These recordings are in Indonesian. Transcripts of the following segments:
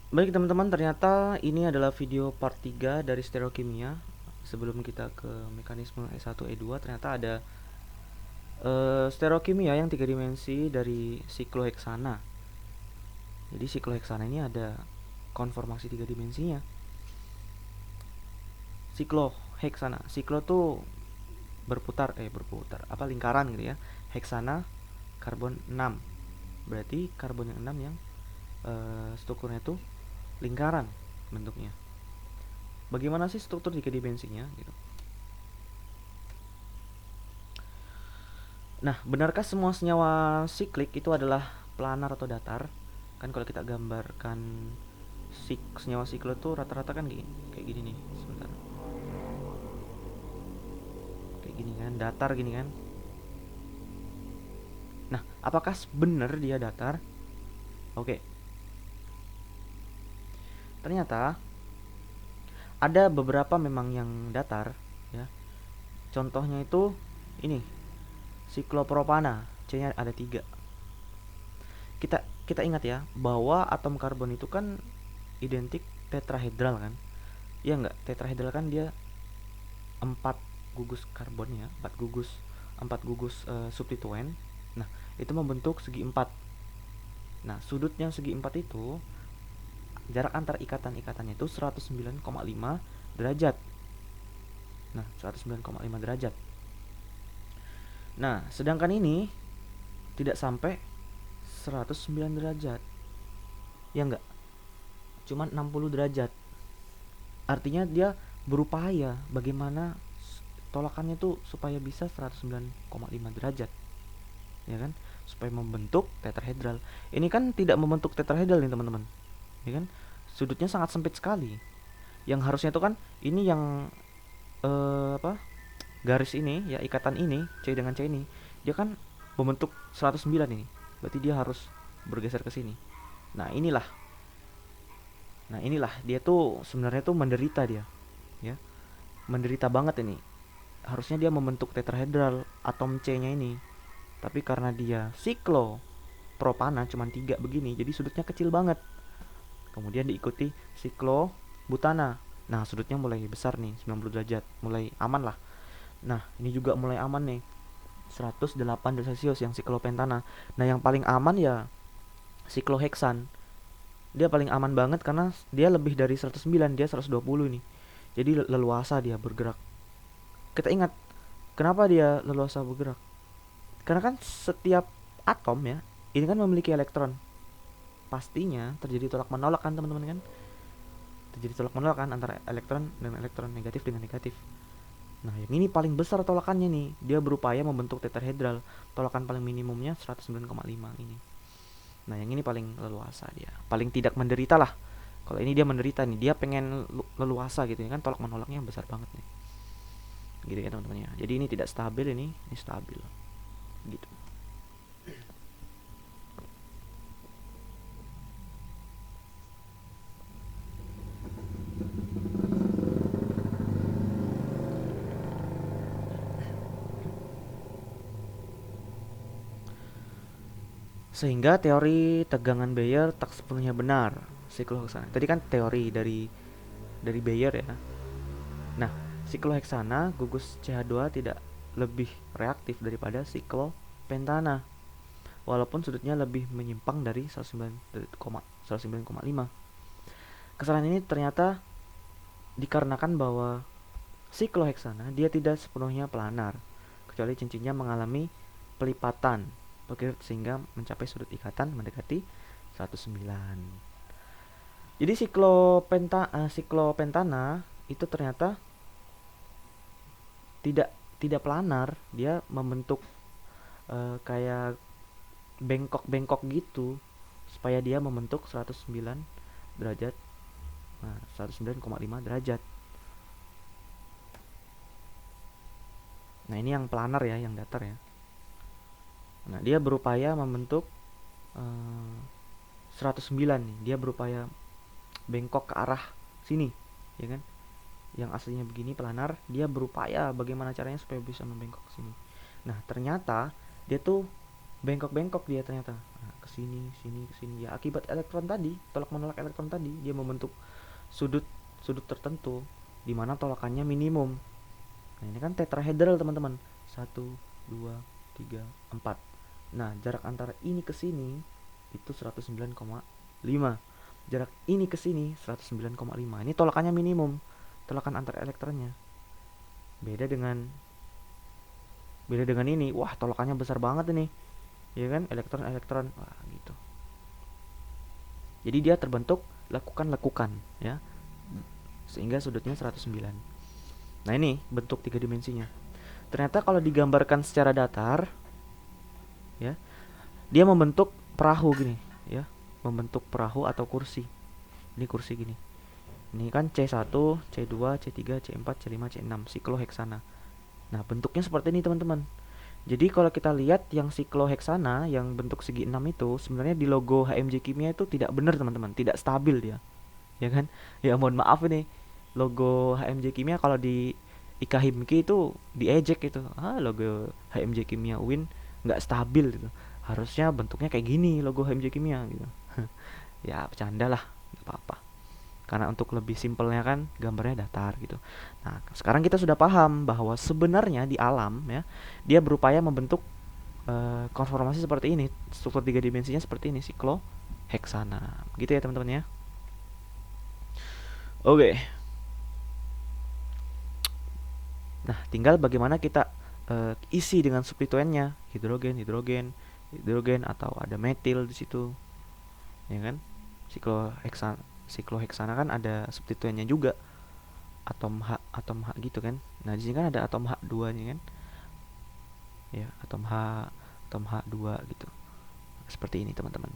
Baik teman-teman, ternyata ini adalah video part 3 dari stereokimia. Sebelum kita ke mekanisme E1 E2, ternyata ada stereokimia yang tiga dimensi dari sikloheksana. Jadi sikloheksana ini ada konformasi tiga dimensinya. Sikloheksana, siklo tuh berputar, apa, lingkaran gitu ya. Heksana karbon 6. Berarti karbon yang 6 yang strukturnya tuh lingkaran bentuknya. Bagaimana sih struktur tiga dimensinya gitu. Nah, benarkah semua senyawa siklik itu adalah planar atau datar? Kan kalau kita gambarkan senyawa siklo itu rata-rata kan gini, kayak gini nih, sebentar. Kayak gini kan, datar gini kan. Nah, apakah benar dia datar? Oke. Ternyata ada beberapa memang yang datar ya. Contohnya itu ini, siklopropana, C-nya ada 3. Kita kita ingat ya bahwa atom karbon itu kan identik tetrahedral kan. Iya nggak? Tetrahedral kan dia 4 gugus karbon ya, 4 gugus substituen. Nah, itu membentuk segi 4. Nah, sudutnya segi 4 itu jarak antar ikatan-ikatannya itu 109,5 derajat. Nah, 109,5 derajat. Nah, sedangkan ini tidak sampai 109 derajat. Ya enggak? Cuman 60 derajat. Artinya dia berupaya bagaimana tolakannya tuh supaya bisa 109,5 derajat. Ya kan, supaya membentuk tetrahedral. Ini kan tidak membentuk tetrahedral nih teman-teman, ya kan, sudutnya sangat sempit sekali. Yang harusnya itu kan ini yang apa, garis ini ya, ikatan ini C dengan C ini, dia kan membentuk 109 ini, berarti dia harus bergeser ke sini. Nah inilah nah inilah dia tuh sebenarnya tuh menderita dia, ya, menderita banget ini. Harusnya dia membentuk tetrahedral atom C nya ini, tapi karena dia siklo propana cuma 3 begini, jadi sudutnya kecil banget. Kemudian diikuti siklo butana. Nah, sudutnya mulai besar nih, 90 derajat. Mulai aman lah. Nah, ini juga mulai aman nih. 108 derajat Celcius yang siklopentana. Nah, yang paling aman ya sikloheksan. Dia paling aman banget karena dia lebih dari 109, dia 120 nih. Jadi leluasa dia bergerak. Kita ingat, kenapa dia leluasa bergerak? Karena kan setiap atom ya, ini kan memiliki elektron. Pastinya terjadi tolak menolak kan teman-teman kan? Terjadi tolak menolak kan antara elektron dan elektron, negatif dengan negatif. Nah, yang ini paling besar tolakannya nih. Dia berupaya membentuk tetrahedral. Tolakan paling minimumnya 109,5 ini. Nah, yang ini paling leluasa dia. Paling tidak menderita lah. Kalau ini dia menderita nih, dia pengen leluasa gitu ya kan, tolak menolaknya besar banget nih. Gitu ya teman-teman ya. Jadi ini tidak stabil, ini stabil. Gitu. Sehingga teori tegangan Bayer tak sepenuhnya benar. Sikloheksana. Tadi kan teori dari Bayer ya. Nah, sikloheksana gugus CH2 tidak lebih reaktif daripada siklopentana, walaupun sudutnya lebih menyimpang dari 109,5. Kesalahan ini ternyata dikarenakan bahwa sikloheksana dia tidak sepenuhnya planar, kecuali cincinnya mengalami pelipatan sehingga mencapai sudut ikatan mendekati 109. Jadi siklopentana itu ternyata tidak tidak planar, dia membentuk kayak bengkok-bengkok gitu supaya dia membentuk 109 derajat. Nah, 109,5 derajat. Nah, ini yang planar ya, yang datar ya. Nah, dia berupaya membentuk 109 nih. Dia berupaya bengkok ke arah sini, ya kan? Yang aslinya begini planar, dia berupaya bagaimana caranya supaya bisa membengkok ke sini. Nah, ternyata dia tuh bengkok-bengkok dia ternyata. Nah, ke sini, sini, ke sini. Ya akibat elektron tadi, tolak menolak elektron tadi, dia membentuk sudut sudut tertentu di mana tolakannya minimum. Nah, ini kan tetrahedral, teman-teman. Satu, dua, tiga, empat. Nah, jarak antara ini ke sini itu 109,5. Jarak ini ke sini 109,5. Ini tolakannya minimum, tolakan antar elektronnya. Beda dengan ini. Wah, tolakannya besar banget ini. Ya kan? Elektron-elektron. Wah, gitu. Jadi dia terbentuk lekukan-lekukan, ya. Sehingga sudutnya 109. Nah, ini bentuk tiga dimensinya. Ternyata kalau digambarkan secara datar, ya, dia membentuk perahu gini, ya. Membentuk perahu atau kursi. Ini kursi gini. Ini kan C1, C2, C3, C4, C5, C6, sikloheksana. Nah, bentuknya seperti ini, teman-teman. Jadi kalau kita lihat yang sikloheksana yang bentuk segi 6 itu sebenarnya di logo HMJ Kimia itu tidak benar, teman-teman. Tidak stabil dia. Ya kan? Ya mohon maaf ini. Logo HMJ Kimia kalau di IKA Himki itu diejek itu. Ah, logo HMJ Kimia Win nggak stabil gitu. Harusnya bentuknya kayak gini logo HMJ Kimia gitu. Ya bercanda lah, nggak apa-apa. Karena untuk lebih simpelnya kan gambarnya datar gitu. Nah, sekarang kita sudah paham bahwa sebenarnya di alam ya, dia berupaya membentuk konformasi seperti ini, struktur tiga dimensinya seperti ini, sikloheksana. Gitu ya, teman-teman ya. Oke. Nah, tinggal bagaimana kita isi dengan substituennya, hidrogen, hidrogen, hidrogen atau ada metil di situ. Ya kan? Sikloheksana kan ada substituennya juga. Atom H gitu kan. Nah, di sini kan ada atom H2 nya kan. Ya, atom H2 gitu. Seperti ini, teman-teman.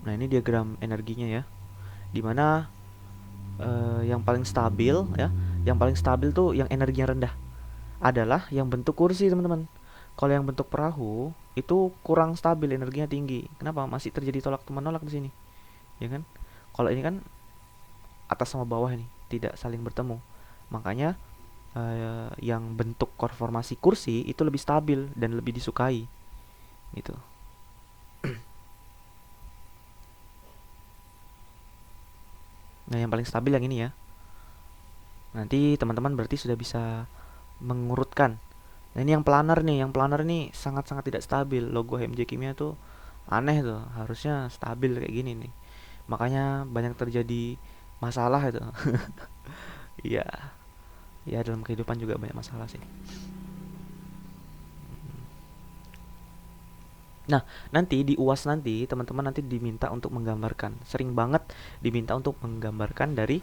Nah, ini diagram energinya ya. Dimana yang paling stabil ya, yang paling stabil tuh yang energinya rendah adalah yang bentuk kursi, teman-teman. Kalau yang bentuk perahu itu kurang stabil, energinya tinggi. Kenapa? Masih terjadi tolak menolak di sini, ya kan? Kalau ini kan atas sama bawah ini tidak saling bertemu, makanya yang bentuk konformasi kursi itu lebih stabil dan lebih disukai, gitu. Nah, yang paling stabil yang ini ya. Nanti teman-teman berarti sudah bisa mengurutkan. Nah, ini yang planar nih. Yang planar ini sangat-sangat tidak stabil. Logo HMJ Kimia tuh aneh tuh. Harusnya stabil kayak gini nih. Makanya banyak terjadi masalah itu. Iya. Ya, dalam kehidupan juga banyak masalah sih. Nah, nanti di UAS nanti teman-teman nanti diminta untuk menggambarkan. Sering banget diminta untuk menggambarkan dari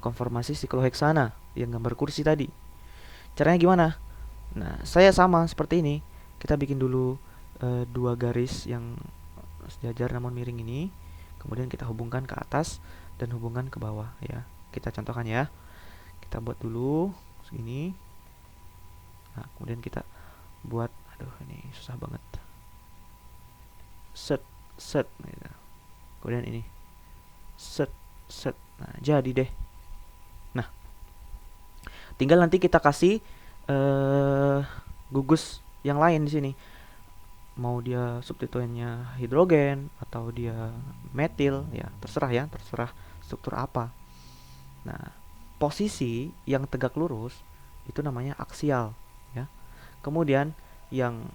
konformasi sikloheksana yang gambar kursi tadi. Caranya gimana? Nah, saya sama seperti ini. Kita bikin dulu dua garis yang sejajar namun miring ini. Kemudian kita hubungkan ke atas dan hubungkan ke bawah ya. Kita contohkan ya. Kita buat dulu segini. Nah, kemudian kita buat, aduh ini susah banget. Set, set. Gitu. Kemudian ini. Set, set. Nah, jadi deh. Nah, tinggal nanti kita kasih gugus yang lain di sini. Mau dia substituennya hidrogen atau dia metil, ya terserah ya, terserah struktur apa. Nah, posisi yang tegak lurus itu namanya aksial ya. Kemudian yang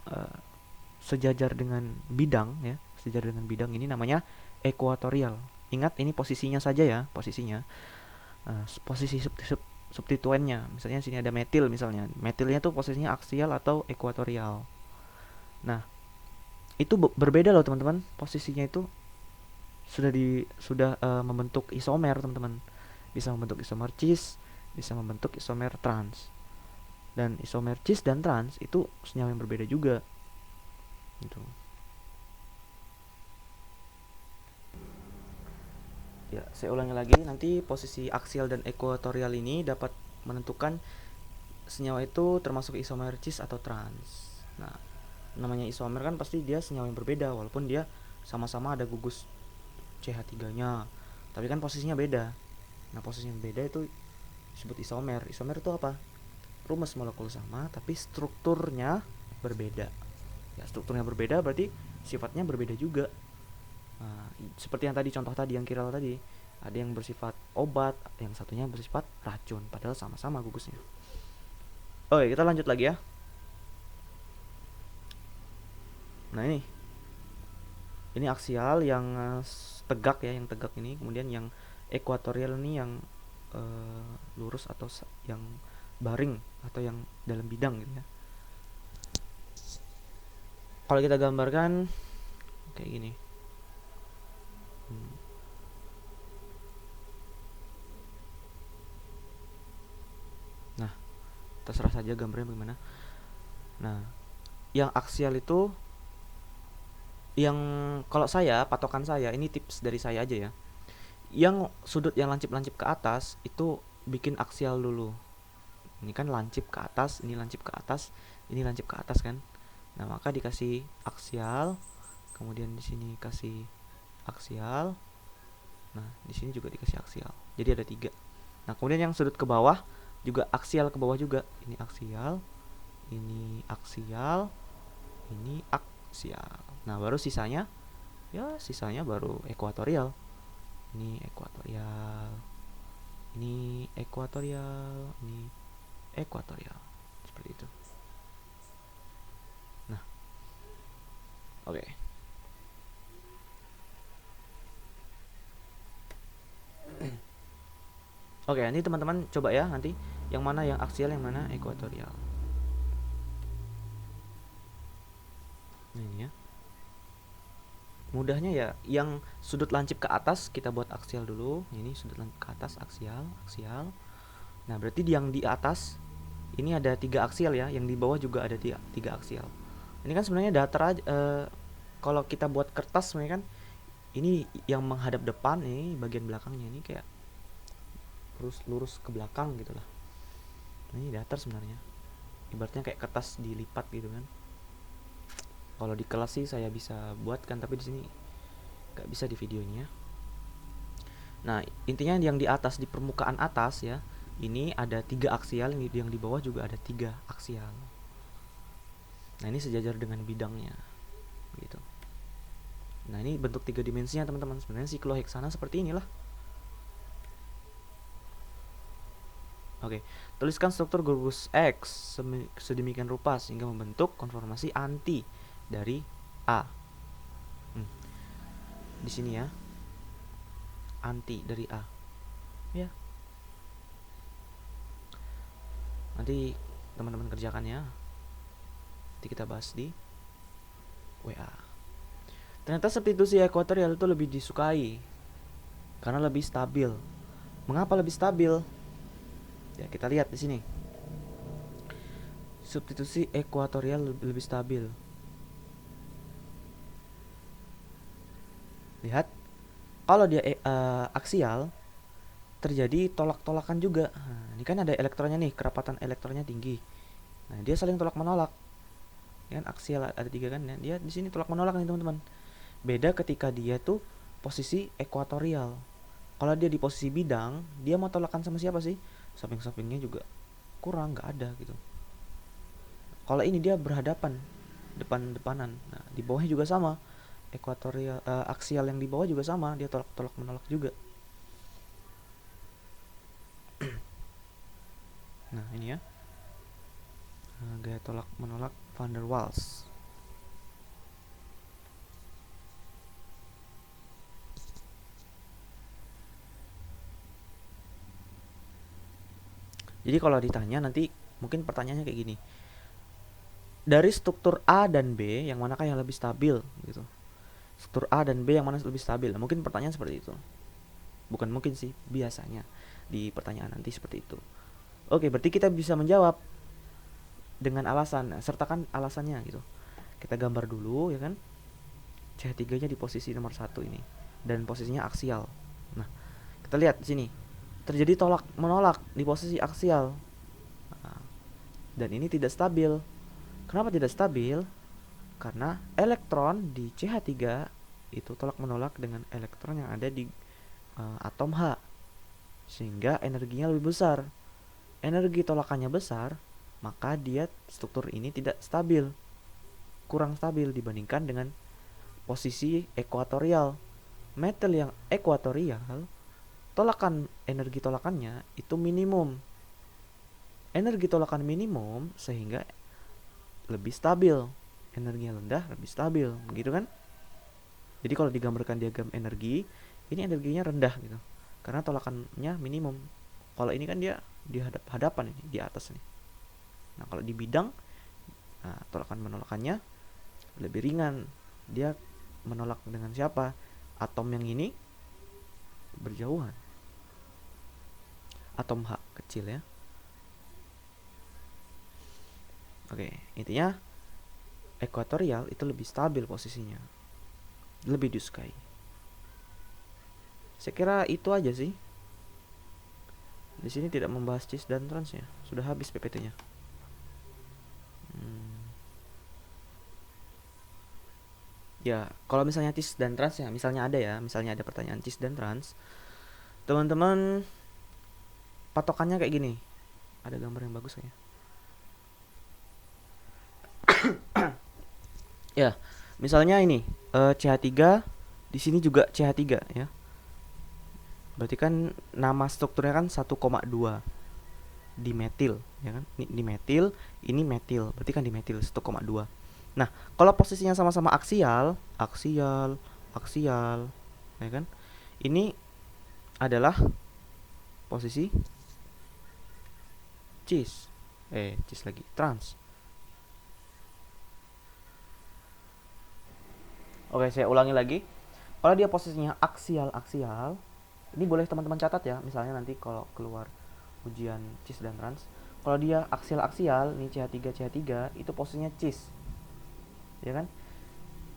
sejajar dengan bidang ya, sejajar dengan bidang ini namanya ekuatorial. Ingat ini posisinya saja ya, posisinya. Posisi substituennya, misalnya sini ada metil misalnya. Metilnya tuh posisinya aksial atau ekuatorial. Nah, itu berbeda loh teman-teman, posisinya itu sudah membentuk isomer, teman-teman. Bisa membentuk isomer cis, bisa membentuk isomer trans. Dan isomer cis dan trans itu senyawa yang berbeda juga gitu. Ya, saya ulangi lagi, nanti posisi aksial dan ekuatorial ini dapat menentukan senyawa itu termasuk isomer cis atau trans. Nah, namanya isomer kan pasti dia senyawa yang berbeda walaupun dia sama-sama ada gugus CH3-nya. Tapi kan posisinya beda. Nah, posisinya beda itu disebut isomer. Isomer itu apa? Rumus molekul sama tapi strukturnya berbeda. Ya, strukturnya berbeda berarti sifatnya berbeda juga. Nah, seperti yang tadi contoh tadi yang kiral tadi, ada yang bersifat obat, yang satunya bersifat racun, padahal sama-sama gugusnya. Oke, kita lanjut lagi ya. Nah, ini aksial yang tegak ya, yang tegak ini. Kemudian yang ekuatorial ini yang lurus atau yang baring atau yang dalam bidang gitu ya. Kalau kita gambarkan kayak gini. Nah, terserah saja gambarnya bagaimana. Nah, yang aksial itu yang kalau saya, patokan saya, ini tips dari saya aja ya. Yang sudut yang lancip-lancip ke atas itu bikin aksial dulu. Ini kan lancip ke atas, ini lancip ke atas, ini lancip ke atas kan. Nah, maka dikasih aksial, kemudian di sini kasih aksial. Nah, di sini juga dikasih aksial. Jadi ada 3. Nah, kemudian yang sudut ke bawah juga aksial ke bawah juga. Ini aksial, ini aksial, ini aksial. Nah, baru sisanya baru ekuatorial. Ini ekuatorial, ini ekuatorial, ini ekuatorial, seperti itu. Nah, oke. Oke, ini teman-teman coba ya nanti yang mana yang aksial, yang mana ekuatorial. Nah, ini ya. Mudahnya ya, yang sudut lancip ke atas kita buat aksial dulu. Ini sudut lancip ke atas, aksial, aksial. Nah, berarti yang di atas ini ada 3 aksial ya, yang di bawah juga ada 3 aksial. Ini kan sebenarnya datar aja. Kalau kita buat kertas sebenarnya kan ini yang menghadap depan, ini bagian belakangnya ini kayak lurus ke belakang gitu lah. Nah, ini datar sebenarnya. Ibaratnya kayak kertas dilipat gitu kan. Kalau di kelas sih saya bisa buatkan, tapi di sini nggak bisa di videonya. Nah, intinya yang di atas, di permukaan atas ya, ini ada 3 aksial, yang di bawah juga ada 3 aksial. Nah, ini sejajar dengan bidangnya gitu. Nah, ini bentuk 3 dimensinya teman-teman. Sebenarnya sikloheksana seperti inilah. Oke, tuliskan struktur gugus X sedemikian rupa sehingga membentuk konformasi anti dari A. Di sini ya, anti dari A. Ya. Nanti teman-teman kerjakan ya. Nanti kita bahas di WA. Ternyata substitusi ekuatorial itu lebih disukai karena lebih stabil. Mengapa lebih stabil? Ya, kita lihat di sini. Substitusi ekuatorial lebih stabil. Lihat, kalau dia aksial terjadi tolak-tolakan juga. Nah, ini kan ada elektronnya nih, kerapatan elektronnya tinggi. Nah, dia saling tolak menolak. Kan aksial ada 3 kan ya. Dia di sini tolak menolak nih teman-teman. Beda ketika dia tuh posisi ekuatorial. Kalau dia di posisi bidang, dia mau tolakan sama siapa sih? Samping-sampingnya juga kurang, nggak ada gitu. Kalau ini dia berhadapan, depan-depanan. Nah, di bawahnya juga sama. Ekuatorial, aksial yang di bawah juga sama, dia tolak menolak juga. Nah, ini ya. Gaya tolak menolak van der Waals. Jadi kalau ditanya nanti mungkin pertanyaannya kayak gini. Dari struktur A dan B, yang manakah yang lebih stabil gitu. Struktur A dan B yang mana lebih stabil? Nah, mungkin pertanyaan seperti itu. Bukan mungkin sih, biasanya di pertanyaan nanti seperti itu. Oke, berarti kita bisa menjawab dengan alasan, sertakan alasannya gitu. Kita gambar dulu ya kan. CH3-nya di posisi nomor 1 ini dan posisinya aksial. Nah, kita lihat di sini. Terjadi tolak menolak di posisi aksial. Nah, dan ini tidak stabil. Kenapa tidak stabil? Karena elektron di CH3 itu tolak menolak dengan elektron yang ada di atom H, sehingga energinya lebih besar. Energi tolakannya besar, maka dia struktur ini tidak stabil, kurang stabil dibandingkan dengan posisi ekuatorial. Metal yang ekuatorial, energi tolakannya itu minimum. Energi tolakan minimum sehingga lebih stabil. Energinya rendah, lebih stabil, begitu kan? Jadi kalau digambarkan diagram energi, ini energinya rendah gitu, karena tolakannya minimum. Kalau ini kan dia di hadapan ini, di atas nih. Nah kalau di bidang, nah, tolakan menolakannya lebih ringan. Dia menolak dengan siapa? Atom yang ini berjauhan. Atom H kecil ya. Oke, intinya ekuatorial itu lebih stabil posisinya, lebih disukai. Saya kira itu aja sih. Di sini tidak membahas cis dan trans ya. Sudah habis PPT-nya. Ya, kalau misalnya cis dan trans ya, misalnya ada pertanyaan cis dan trans, teman-teman patokannya kayak gini. Ada gambar yang bagus kayaknya. Ya, misalnya ini CH3, di sini juga CH3 ya. Berarti kan nama strukturnya kan 1,2 dimetil ya kan. Ini dimetil, ini metil. Berarti kan dimetil 1,2. Nah, kalau posisinya sama-sama aksial ya kan? Ini adalah posisi cis. Cis lagi, trans. Oke, saya ulangi lagi. Kalau dia posisinya aksial, ini boleh teman-teman catat ya. Misalnya nanti kalau keluar ujian cis dan trans, kalau dia aksial, ini CH3 itu posisinya cis. Ya kan?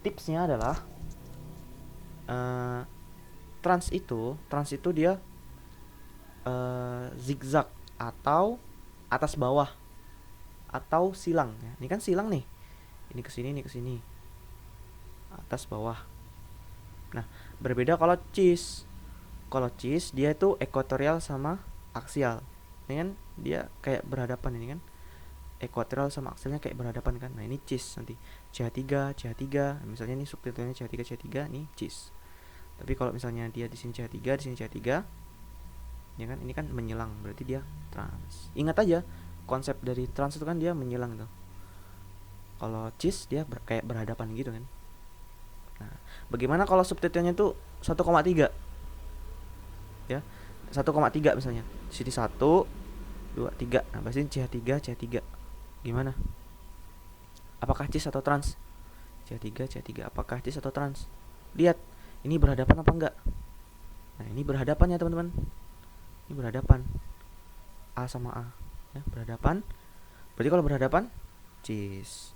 Tipsnya adalah trans itu dia zigzag atau atas bawah atau silang ya. Ini kan silang nih. Ini ke sini. Atas bawah. Nah, berbeda kalau cis. Kalau cis dia itu ekuatorial sama aksial. Ini kan dia kayak berhadapan ini kan. Ekuatorial sama aksialnya kayak berhadapan kan. Nah, ini cis nanti. CH3. Misalnya ini subtitlenya CH3, ini cis. Tapi kalau misalnya dia di sini CH3, di sini CH3, ya kan ini kan menyilang, berarti dia trans. Ingat aja konsep dari trans itu kan dia menyilang tuh. Kalau cis dia kayak berhadapan gitu kan. Nah, bagaimana kalau subtitlenya itu 1,3? Ya. 1,3 misalnya. Sini 1, 2, 3. Nah, berarti CH3. Gimana? Apakah cis atau trans? CH3. Apakah cis atau trans? Lihat, ini berhadapan apa enggak? Nah, ini berhadapan ya, teman-teman. Ini berhadapan. A sama A, ya, berhadapan. Berarti kalau berhadapan cis.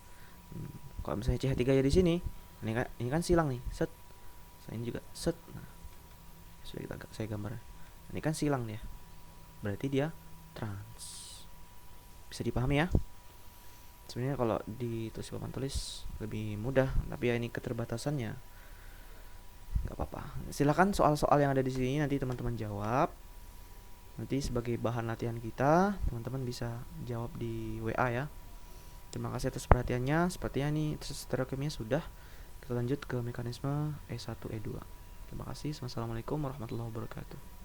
Kalau misalnya CH3 ya di sini, ini kan silang nih, set. Ini juga set. Nah, sudah saya gambar. Ini kan silang dia. Berarti dia trans. Bisa dipahami ya? Sebenarnya kalau ditulis papan tulis lebih mudah, tapi ya ini keterbatasannya. Nggak apa-apa. Silakan soal-soal yang ada di sini nanti teman-teman jawab. Nanti sebagai bahan latihan kita, teman-teman bisa jawab di WA ya. Terima kasih atas perhatiannya. Sepertinya ini stereokimia sudah. Kita lanjut ke mekanisme E1 E2. Terima kasih. Wassalamualaikum warahmatullahi wabarakatuh.